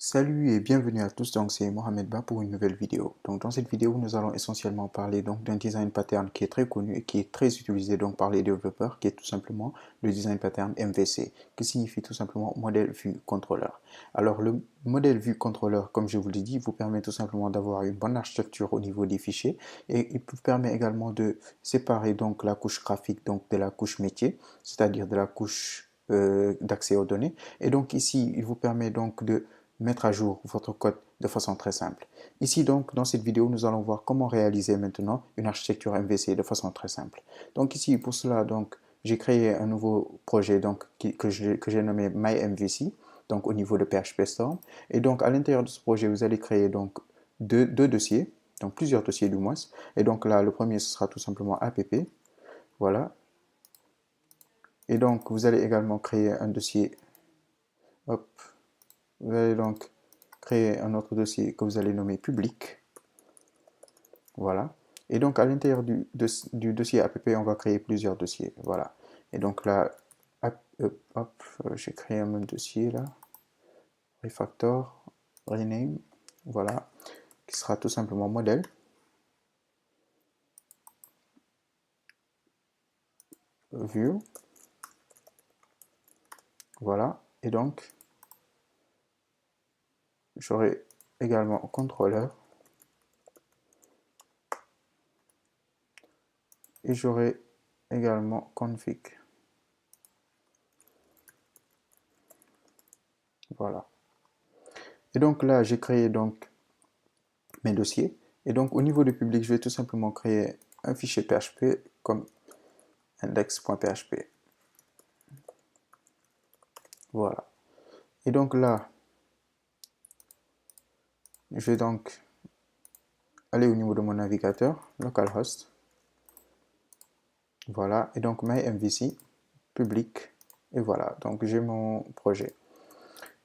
Salut et bienvenue à tous, donc c'est Mohamed Ba pour une nouvelle vidéo. Donc dans cette vidéo, nous allons essentiellement parler donc d'un design pattern qui est très connu et qui est très utilisé donc par les développeurs, qui est tout simplement le design pattern MVC, qui signifie tout simplement modèle vue contrôleur. Alors le modèle vue contrôleur, comme je vous l'ai dit, vous permet tout simplement d'avoir une bonne architecture au niveau des fichiers et il vous permet également de séparer donc la couche graphique donc de la couche métier, c'est-à-dire de la couche d'accès aux données. Et donc ici, il vous permet donc de mettre à jour votre code de façon très simple. Ici donc, dans cette vidéo, nous allons voir comment réaliser maintenant une architecture MVC de façon très simple. Donc ici, pour cela, donc, j'ai créé un nouveau projet donc, que j'ai nommé MyMVC, donc au niveau de PHP Storm. Et donc, à l'intérieur de ce projet, vous allez créer donc deux dossiers, donc plusieurs dossiers du moins. Et donc là, le premier, ce sera tout simplement app. Voilà. Et donc, vous allez également créer un dossier. Hop. Vous allez donc créer un autre dossier que vous allez nommer public. Voilà. Et donc, à l'intérieur du dossier app, on va créer plusieurs dossiers. Voilà. Et donc là, j'ai créé un même dossier là. Refactor, rename. Voilà. Qui sera tout simplement modèle. View. Voilà. Et donc, j'aurai également contrôleur. Et j'aurai également config. Voilà. Et donc là, j'ai créé donc mes dossiers. Et donc au niveau du public, je vais tout simplement créer un fichier PHP comme index.php. Voilà. Et donc là, je vais donc aller au niveau de mon navigateur, localhost. Voilà. Et donc MyMVC, public. Et voilà. Donc j'ai mon projet.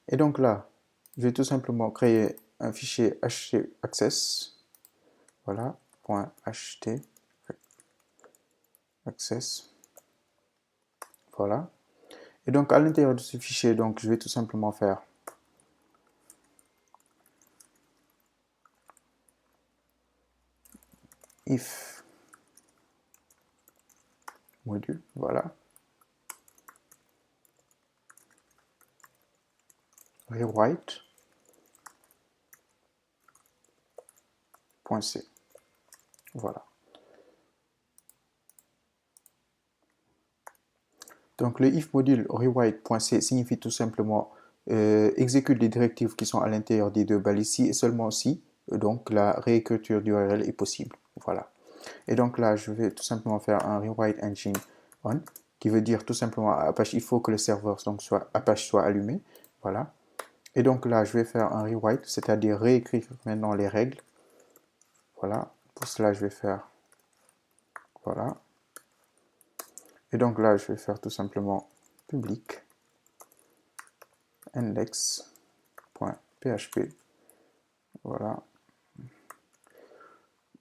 Et donc là, je vais tout simplement créer un fichier htaccess. Voilà. .ht access. Voilà. Et donc à l'intérieur de ce fichier, donc je vais tout simplement faire if module, voilà, rewrite.c, voilà. Donc le if module rewrite.c signifie tout simplement exécute les directives qui sont à l'intérieur des deux balises si et seulement si donc la réécriture d'URL est possible. Voilà. Et donc là, je vais tout simplement faire un rewrite engine on qui veut dire tout simplement à Apache, il faut que le serveur donc Apache soit allumé. Voilà. Et donc là, je vais faire un rewrite, c'est-à-dire réécrire maintenant les règles. Voilà. Pour cela, je vais faire voilà. Et donc là, je vais faire tout simplement public index.php. Voilà.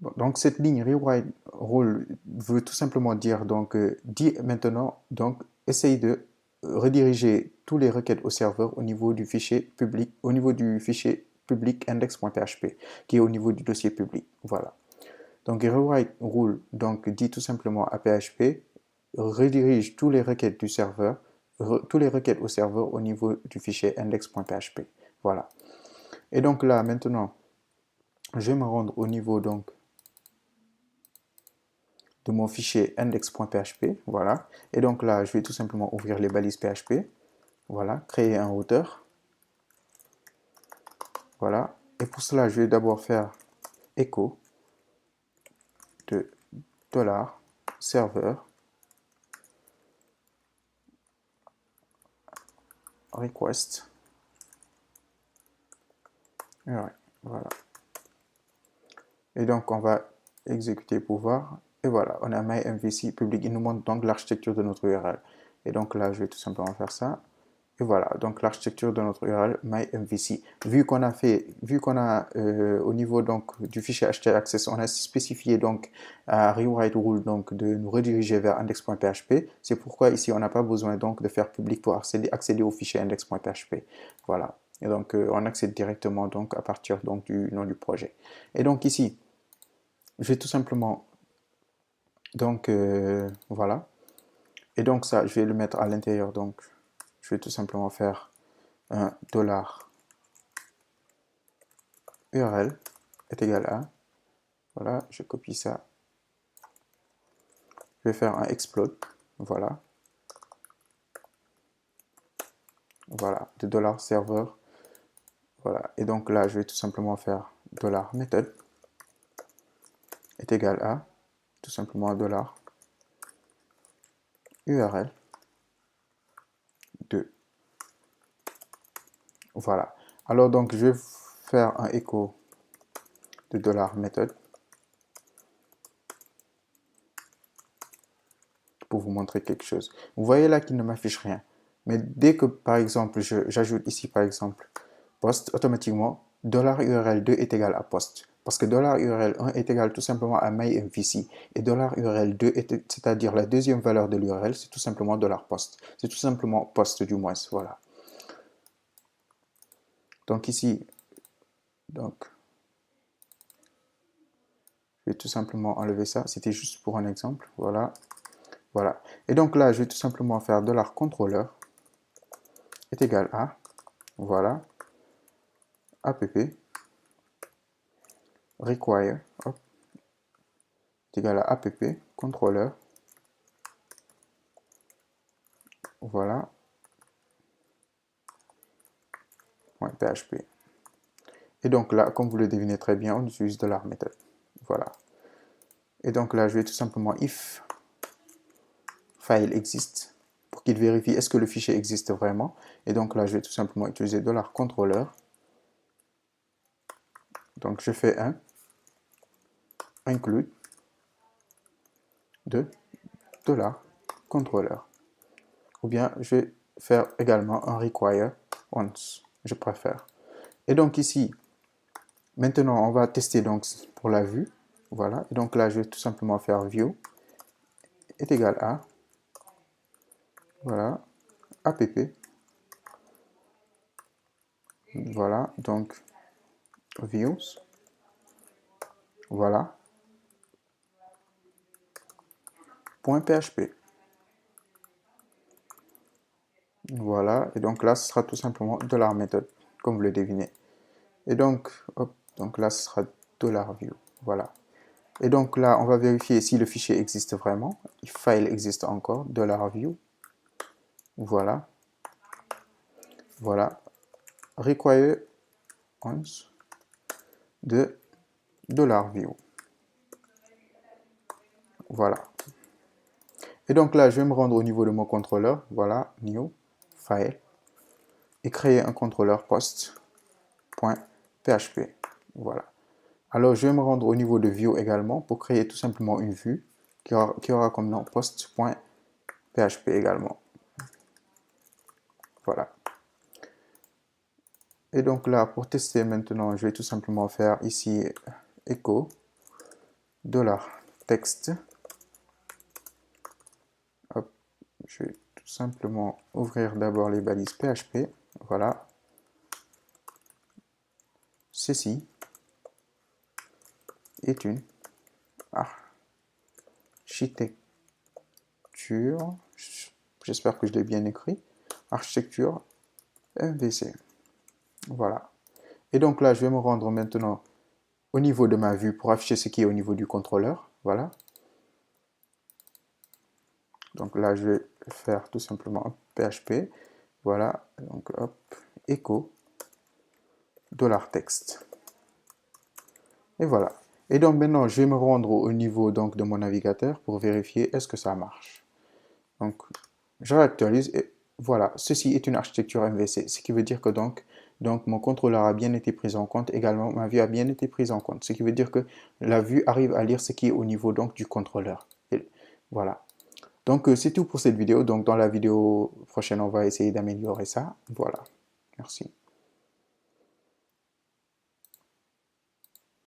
Bon, donc cette ligne rewrite rule veut tout simplement dire donc dit maintenant donc essaye de rediriger tous les requêtes au serveur au niveau du fichier public, au niveau du fichier public index.php qui est au niveau du dossier public. Voilà. Donc rewrite rule donc dit tout simplement à PHP redirige tous les requêtes du serveur, tous les requêtes au serveur au niveau du fichier index.php. Voilà. Et donc là maintenant, je vais me rendre au niveau donc de mon fichier index.php. Voilà. Et donc là, je vais tout simplement ouvrir les balises PHP. Voilà. Créer un routeur. Voilà. Et pour cela, je vais d'abord faire echo de $serveur request. Ouais, voilà. Et donc, on va exécuter pour voir. Et voilà, on a MyMVC public. Il nous montre donc l'architecture de notre URL. Et donc là, je vais tout simplement faire ça. Et voilà, donc l'architecture de notre URL MyMVC. Vu qu'on a au niveau donc du fichier htaccess, on a spécifié donc à rewrite rule donc de nous rediriger vers index.php. C'est pourquoi ici on n'a pas besoin donc de faire public pour accéder au fichier index.php. Voilà. Et donc, on accède directement donc à partir donc du nom du projet. Et donc ici, je vais tout simplement donc voilà. Et donc ça, je vais le mettre à l'intérieur. Donc, je vais tout simplement faire un dollar URL est égal à, voilà, je copie ça. Je vais faire un explode, voilà. Voilà, de dollar serveur. Voilà, et donc là, je vais tout simplement faire dollar method est égal à, tout simplement dollar URL de. Voilà. Alors donc, je vais faire un écho de dollar method pour vous montrer quelque chose. Vous voyez là qu'il ne m'affiche rien. Mais dès que, par exemple, j'ajoute ici, par exemple, post, automatiquement, $URL2 est égal à post. Parce que $URL1 est égal tout simplement à myMVC. Et $URL2, c'est-à-dire la deuxième valeur de l'URL, c'est tout simplement $post. C'est tout simplement post du moins, voilà. Donc ici, donc, je vais tout simplement enlever ça. C'était juste pour un exemple, voilà. Voilà. Et donc là, je vais tout simplement faire $controller est égal à, voilà, app require hop, est égal à app controller, voilà, .php. Et donc là, comme vous le devinez très bien, on utilise $method. Voilà. Et donc là, je vais tout simplement if file existe pour qu'il vérifie est-ce que le fichier existe vraiment. Et donc là, je vais tout simplement utiliser $controller. Donc je fais un include de $controller. Ou bien je vais faire également un require once, je préfère. Et donc ici, maintenant on va tester donc pour la vue. Voilà, et donc là je vais tout simplement faire view est égal à, voilà, app, voilà, donc views, voilà, .php. Voilà, et donc là ce sera tout simplement $method, comme vous le devinez. Et donc, hop, donc là ce sera $view, voilà. Et donc là, on va vérifier si le fichier existe vraiment. If file existe encore, $view. Voilà. Voilà. Require once de $view. Voilà. Et donc là, je vais me rendre au niveau de mon contrôleur. Voilà, new, file. Et créer un contrôleur post.php. Voilà. Alors, je vais me rendre au niveau de view également pour créer tout simplement une vue qui aura comme nom post.php également. Voilà. Et donc là, pour tester maintenant, je vais tout simplement faire ici echo $texte. Hop, je vais tout simplement ouvrir d'abord les balises PHP. Voilà. Ceci est une architecture. J'espère que je l'ai bien écrit. Architecture MVC. Voilà. Et donc là, je vais me rendre maintenant au niveau de ma vue pour afficher ce qui est au niveau du contrôleur. Voilà. Donc là, je vais faire tout simplement un PHP. Voilà. Donc hop, echo $texte. Et voilà. Et donc maintenant, je vais me rendre au niveau donc, de mon navigateur pour vérifier est-ce que ça marche. Donc, je réactualise et voilà. Ceci est une architecture MVC, ce qui veut dire que donc mon contrôleur a bien été pris en compte. Également, ma vue a bien été prise en compte. Ce qui veut dire que la vue arrive à lire ce qui est au niveau donc, du contrôleur. Et voilà. Donc, c'est tout pour cette vidéo. Donc, dans la vidéo prochaine, on va essayer d'améliorer ça. Voilà. Merci.